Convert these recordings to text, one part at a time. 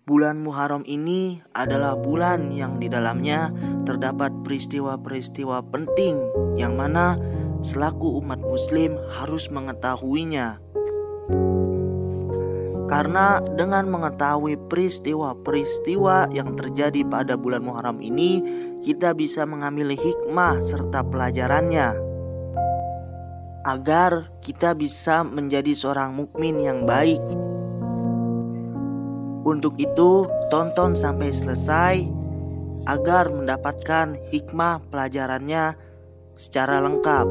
Bulan Muharram ini adalah bulan yang di dalamnya terdapat peristiwa-peristiwa penting yang mana selaku umat muslim harus mengetahuinya. Karena dengan mengetahui peristiwa-peristiwa yang terjadi pada bulan Muharram ini, kita bisa mengambil hikmah serta pelajarannya agar kita bisa menjadi seorang mukmin yang baik. Untuk itu, tonton sampai selesai agar mendapatkan hikmah pelajarannya secara lengkap.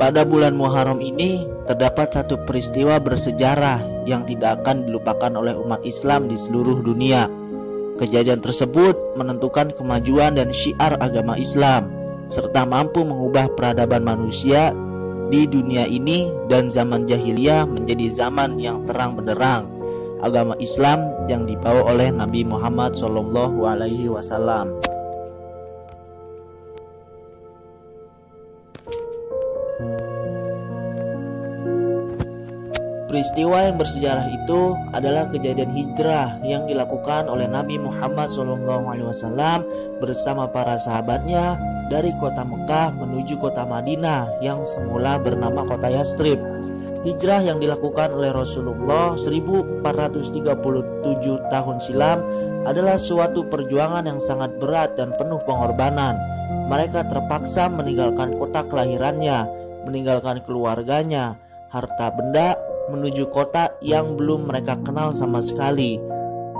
Pada bulan Muharram ini terdapat satu peristiwa bersejarah yang tidak akan dilupakan oleh umat Islam di seluruh dunia. Kejadian tersebut menentukan kemajuan dan syiar agama Islam, serta mampu mengubah peradaban manusia di dunia ini dan zaman jahiliyah menjadi zaman yang terang benderang. Agama Islam yang dibawa oleh Nabi Muhammad SAW. Peristiwa yang bersejarah itu adalah kejadian hijrah yang dilakukan oleh Nabi Muhammad SAW bersama para sahabatnya dari kota Mekah menuju kota Madinah yang semula bernama kota Yastrib. Hijrah yang dilakukan oleh Rasulullah 1437 tahun silam adalah suatu perjuangan yang sangat berat dan penuh pengorbanan. Mereka terpaksa meninggalkan kota kelahirannya, meninggalkan keluarganya, harta benda, menuju kota yang belum mereka kenal sama sekali,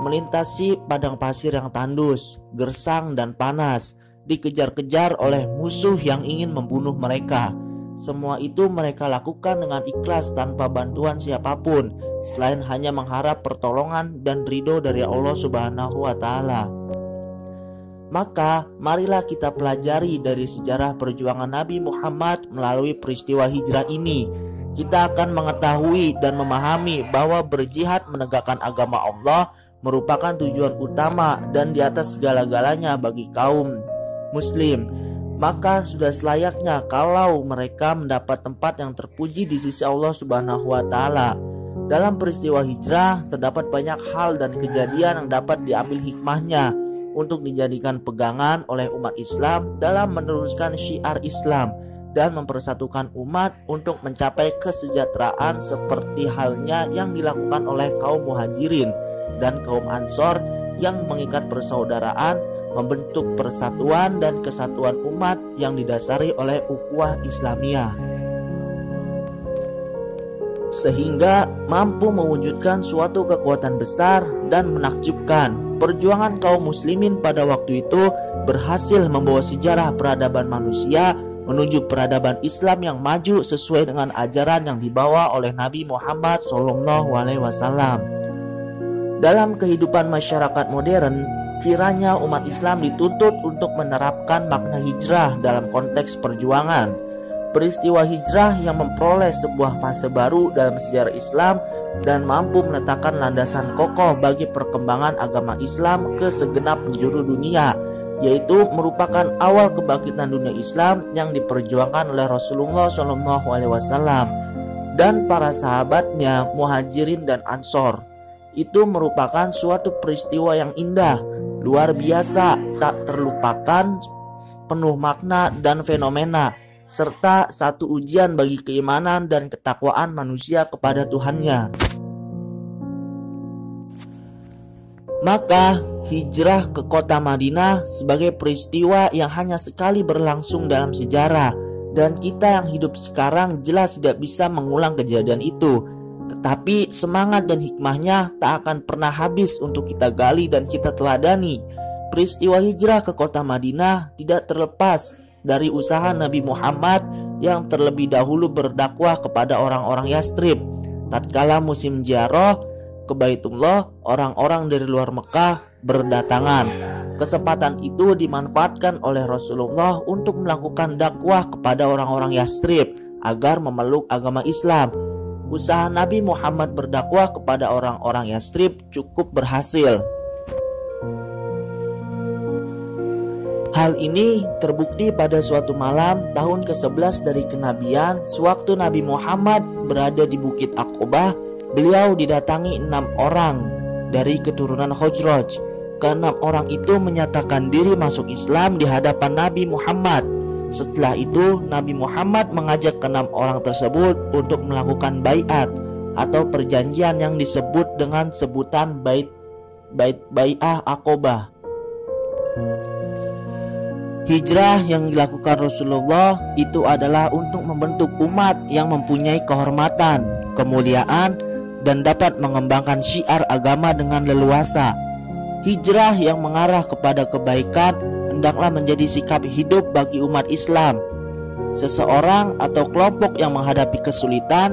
melintasi padang pasir yang tandus, gersang dan panas, dikejar-kejar oleh musuh yang ingin membunuh mereka. Semua itu mereka lakukan dengan ikhlas tanpa bantuan siapapun, selain hanya mengharap pertolongan dan ridho dari Allah Subhanahu wa Ta'ala. Maka marilah kita pelajari dari sejarah perjuangan Nabi Muhammad melalui peristiwa hijrah ini. Kita akan mengetahui dan memahami bahwa berjihad menegakkan agama Allah merupakan tujuan utama dan di atas segala-galanya bagi kaum muslim. Maka sudah selayaknya kalau mereka mendapat tempat yang terpuji di sisi Allah Subhanahu wa Ta'ala. Dalam peristiwa hijrah terdapat banyak hal dan kejadian yang dapat diambil hikmahnya untuk dijadikan pegangan oleh umat Islam dalam meneruskan syiar Islam dan mempersatukan umat untuk mencapai kesejahteraan seperti halnya yang dilakukan oleh kaum muhajirin dan kaum ansor yang mengikat persaudaraan, membentuk persatuan dan kesatuan umat yang didasari oleh ukhuwah Islamiyah, sehingga mampu mewujudkan suatu kekuatan besar dan menakjubkan. Perjuangan kaum muslimin pada waktu itu berhasil membawa sejarah peradaban manusia menuju peradaban Islam yang maju sesuai dengan ajaran yang dibawa oleh Nabi Muhammad SAW. Dalam kehidupan masyarakat modern, kiranya umat Islam dituntut untuk menerapkan makna hijrah dalam konteks perjuangan. Peristiwa hijrah yang memperoleh sebuah fase baru dalam sejarah Islam dan mampu meletakkan landasan kokoh bagi perkembangan agama Islam ke segenap penjuru dunia, yaitu merupakan awal kebangkitan dunia Islam yang diperjuangkan oleh Rasulullah SAW dan para sahabatnya muhajirin dan ansor. Itu merupakan suatu peristiwa yang indah, luar biasa, tak terlupakan, penuh makna dan fenomena, serta satu ujian bagi keimanan dan ketakwaan manusia kepada Tuhannya. Maka hijrah ke kota Madinah sebagai peristiwa yang hanya sekali berlangsung dalam sejarah, dan kita yang hidup sekarang jelas tidak bisa mengulang kejadian itu. Tetapi semangat dan hikmahnya tak akan pernah habis untuk kita gali dan kita teladani. Peristiwa hijrah ke kota Madinah tidak terlepas dari usaha Nabi Muhammad yang terlebih dahulu berdakwah kepada orang-orang Yastrib. Tatkala musim ziarah ke Baitullah, orang-orang dari luar Mekah berdatangan. Kesempatan itu dimanfaatkan oleh Rasulullah untuk melakukan dakwah kepada orang-orang Yastrib agar memeluk agama Islam. usaha Nabi Muhammad berdakwah kepada orang-orang Yathrib cukup berhasil. Hal ini terbukti pada suatu malam tahun ke-11 dari kenabian, sewaktu Nabi Muhammad berada di Bukit Aqobah, beliau didatangi 6 orang dari keturunan Khazraj. Ke-6 orang itu menyatakan diri masuk Islam di hadapan Nabi Muhammad. Setelah itu Nabi Muhammad mengajak ke-6 orang tersebut untuk melakukan baiat atau perjanjian yang disebut dengan sebutan bai'ah Aqobah. Hijrah yang dilakukan Rasulullah itu adalah untuk membentuk umat yang mempunyai kehormatan, kemuliaan, dan dapat mengembangkan syiar agama dengan leluasa. Hijrah yang mengarah kepada kebaikan hendaklah menjadi sikap hidup bagi umat Islam. Seseorang atau kelompok yang menghadapi kesulitan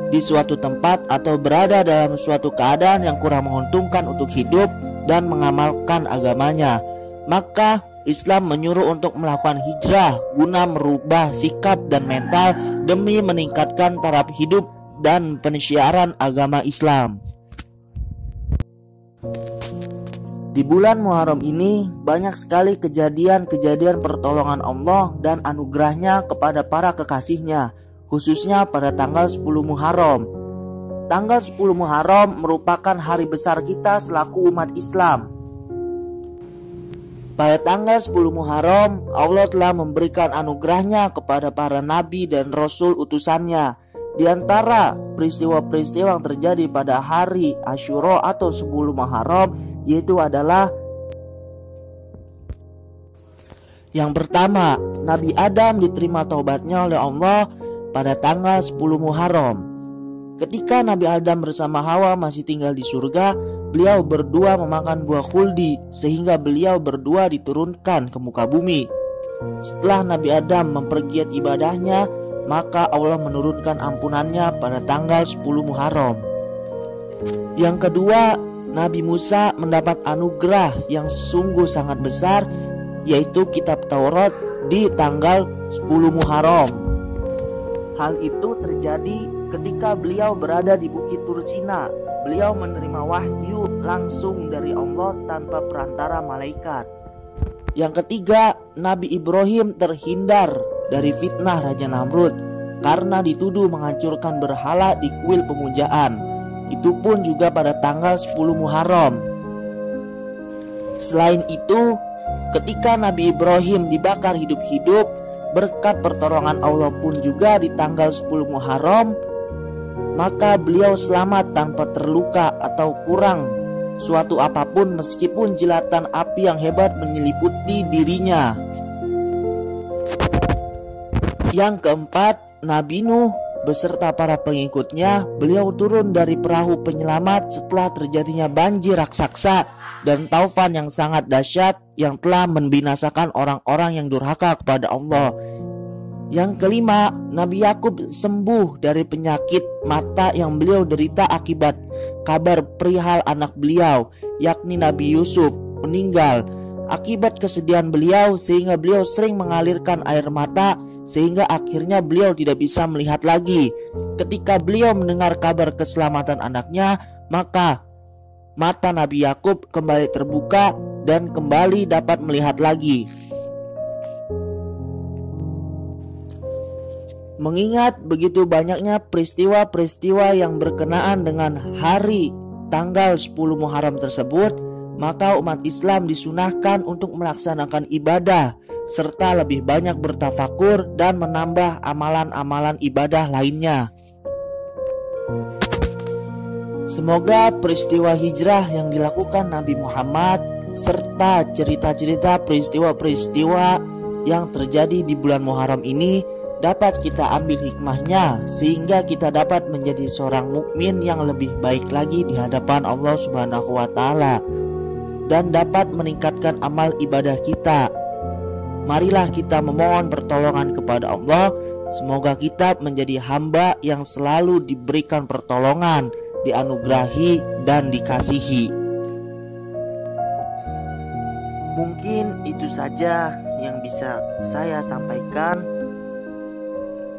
di suatu tempat atau berada dalam suatu keadaan yang kurang menguntungkan untuk hidup dan mengamalkan agamanya, maka Islam menyuruh untuk melakukan hijrah guna merubah sikap dan mental demi meningkatkan taraf hidup dan pensiaran agama Islam. Di bulan Muharram ini banyak sekali kejadian-kejadian pertolongan Allah dan anugerahnya kepada para kekasihnya, khususnya pada tanggal 10 Muharram. Tanggal 10 Muharram merupakan hari besar kita selaku umat Islam. Pada tanggal 10 Muharram, Allah telah memberikan anugerahnya kepada para nabi dan rasul utusannya. Di antara peristiwa-peristiwa yang terjadi pada hari Asyura atau 10 Muharram, yaitu adalah yang pertama, Nabi Adam diterima taubatnya oleh Allah pada tanggal 10 Muharram. Ketika Nabi Adam bersama Hawa masih tinggal di surga, beliau berdua memakan buah khuldi sehingga beliau berdua diturunkan ke muka bumi. Setelah Nabi Adam mempergiat ibadahnya, maka Allah menurunkan ampunannya pada tanggal 10 Muharram. Yang kedua, Nabi Musa mendapat anugerah yang sungguh sangat besar, yaitu kitab Taurat di tanggal 10 Muharram. Hal itu terjadi ketika beliau berada di Bukit Tursina. Beliau menerima wahyu langsung dari Allah tanpa perantara malaikat. Yang ketiga, Nabi Ibrahim terhindar dari fitnah Raja Namrud karena dituduh menghancurkan berhala di kuil pemujaan. Itu pun juga pada tanggal 10 Muharram. Selain itu, ketika Nabi Ibrahim dibakar hidup-hidup, berkat pertolongan Allah pun juga di tanggal 10 Muharram, maka beliau selamat tanpa terluka atau kurang suatu apapun meskipun jilatan api yang hebat menyeliputi dirinya. Yang keempat, Nabi Nuh beserta para pengikutnya, beliau turun dari perahu penyelamat setelah terjadinya banjir raksasa dan taufan yang sangat dahsyat yang telah membinasakan orang-orang yang durhaka kepada Allah. Yang kelima, Nabi Yakub sembuh dari penyakit mata yang beliau derita akibat kabar perihal anak beliau, yakni Nabi Yusuf, meninggal. Akibat kesedihan beliau sehingga beliau sering mengalirkan air mata sehingga akhirnya beliau tidak bisa melihat lagi. Ketika beliau mendengar kabar keselamatan anaknya, maka mata Nabi Yakub kembali terbuka dan kembali dapat melihat lagi. Mengingat begitu banyaknya peristiwa-peristiwa yang berkenaan dengan hari tanggal 10 Muharram tersebut, maka umat Islam disunahkan untuk melaksanakan ibadah serta lebih banyak bertafakur dan menambah amalan-amalan ibadah lainnya. Semoga peristiwa hijrah yang dilakukan Nabi Muhammad serta cerita-cerita peristiwa-peristiwa yang terjadi di bulan Muharram ini dapat kita ambil hikmahnya sehingga kita dapat menjadi seorang mukmin yang lebih baik lagi di hadapan Allah Subhanahu wa taala dan dapat meningkatkan amal ibadah kita. Marilah kita memohon pertolongan kepada Allah. Semoga kita menjadi hamba yang selalu diberikan pertolongan, dianugerahi dan dikasihi. Mungkin itu saja yang bisa saya sampaikan.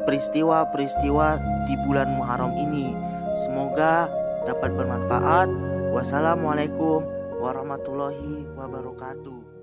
peristiwa-peristiwa di bulan Muharram ini. Semoga dapat bermanfaat. Wassalamualaikum warahmatullahi wabarakatuh.